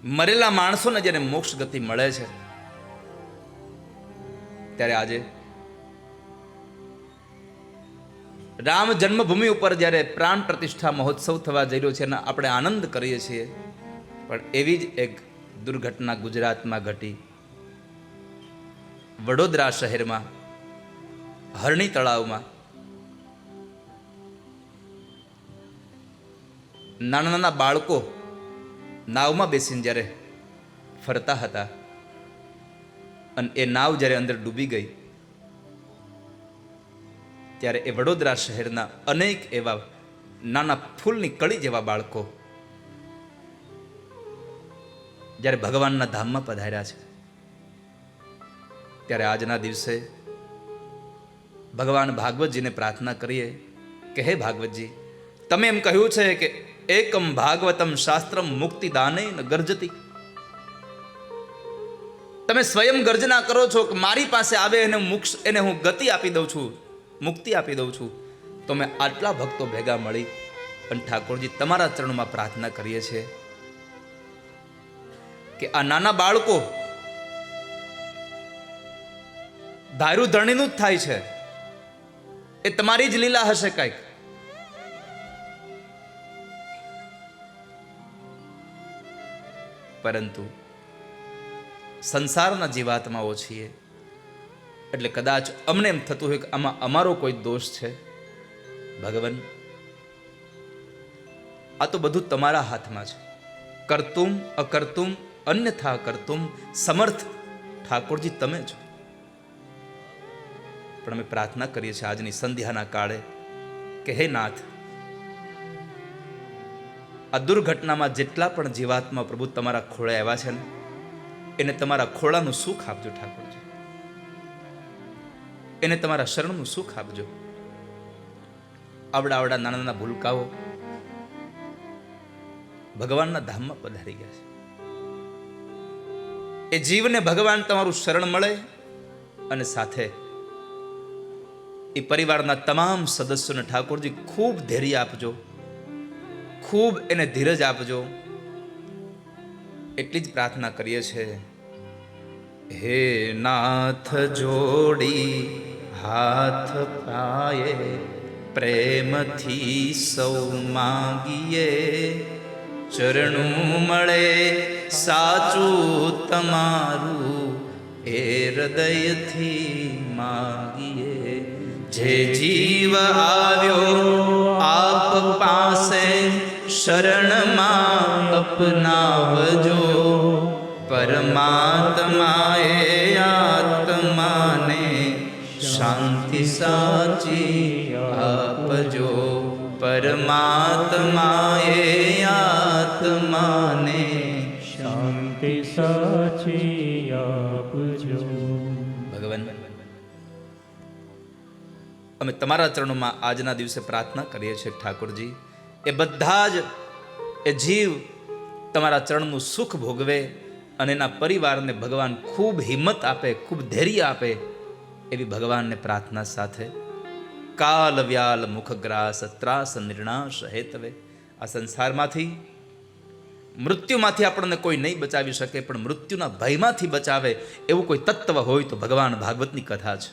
મરેલા માણસોને જ્યારે મોક્ષ ગતિ મળે છે, ત્યારે આજે રામ જન્મભૂમિ ઉપર જ્યારે પ્રાણ પ્રતિષ્ઠા મહોત્સવ થવા જઈ રહ્યો છે અને આપણે આનંદ કરીએ છીએ, પણ એવી જ એક દુર્ઘટના ગુજરાતમાં ઘટી. વડોદરા શહેરમાં હરણી તળાવમાં નાના નાના બાળકો નાવમાં બેસીને જ્યારે ફરતા હતા અને એ નાવ જ્યારે અંદર ડૂબી ગઈ, ત્યારે એ વડોદરા શહેરના અનેક એવા નાના ફૂલની કળી જેવા બાળકો જ્યારે ભગવાનના ધામમાં પધાર્યા છે, ત્યારે આજના દિવસે ભગવાન ભાગવતજીને પ્રાર્થના કરીએ કે હે ભાગવતજી, તમે એમ કહ્યું છે કે એકમ ભાગવતમ શાસ્ત્રમ મુક્તિદાને ન ગર્જતી. તમે સ્વયં ગર્જના કરો છો કે મારી પાસે આવે એને મોક્ષ, એને હું ગતિ આપી દઉં છું, મુક્તિ આપી દઉં છું. તો મેં આટલા ભક્તો ભેગા મળી અને ઠાકોરજી તમારા ચરણમાં પ્રાર્થના કરીએ છીએ કે આ નાના બાળકો ધાર્યું ધરણીનું જ થાય છે, એ તમારી જ લીલા હશે કંઈક. પરંતુ સંસારના જીવાત્માઓ છીએ એટલે કદાચ અમને એમ થતું હોય કે આમાં અમારો કોઈ દોષ છે. ભગવાન, આ તો બધું તમારા હાથમાં છે. કરતુમ અકર્તુમ અન્યથા કરતુમ સમર્થ ઠાકોરજી તમે છો. પણ અમે પ્રાર્થના કરીએ છીએ આજની સંધ્યાના કાળે કે હે નાથ, આ દુર્ઘટનામાં જેટલા પણ જીવાત્મા પ્રભુ તમારા ખોળે આવ્યા છે ને, એને તમારા ખોળાનું સુખ આપજો ઠાકોરજી, એને તમારા શરણનું સુખ આપજો. આવડા આવડા નાના નાના ભૂલકાઓ ભગવાનના ધામમાં પધારી ગયા છે. એ જીવને ભગવાન તમારું શરણ મળે અને સાથે એ પરિવારના તમામ સદસ્યોને ઠાકોરજી ખૂબ ધૈર્ય આપજો, ખૂબ એને ધીરજ આપજો. એટલી જ પ્રાર્થના કરીએ છીએ. હે નાથ જોડી હાથ પાયે પ્રેમથી સૌ માગીએ, ચરણું મળે સાચું તમારું એ હૃદયથી માગીએ. જે જીવ આવ્યો આપ પાસે શરણમાં અપનાવજો, પરમાત્માએ આત્માને શાંતિ સાચી આપજો. પરમાત્માએ આત્માને શાંતિ સાચી આપજો. ભગવાન, અમે તમારા ચરણોમાં આજના દિવસે પ્રાર્થના કરીએ છીએ ઠાકોરજી, એ બધા જ એ જીવ તમારા ચરણનું સુખ ભોગવે અને એના પરિવારને ભગવાન ખૂબ હિંમત આપે, ખૂબ ધૈર્ય આપે, એવી ભગવાનને પ્રાર્થના સાથે કાલ વ્યાલ મુખગ્રાસ ત્રાસ નિર્ણાશ હેતવે. આ સંસારમાંથી મૃત્યુમાંથી આપણને કોઈ નહીં બચાવી શકે, પણ મૃત્યુના ભયમાંથી બચાવે એવું કોઈ તત્વ હોય તો ભગવાન ભાગવતની કથા છે.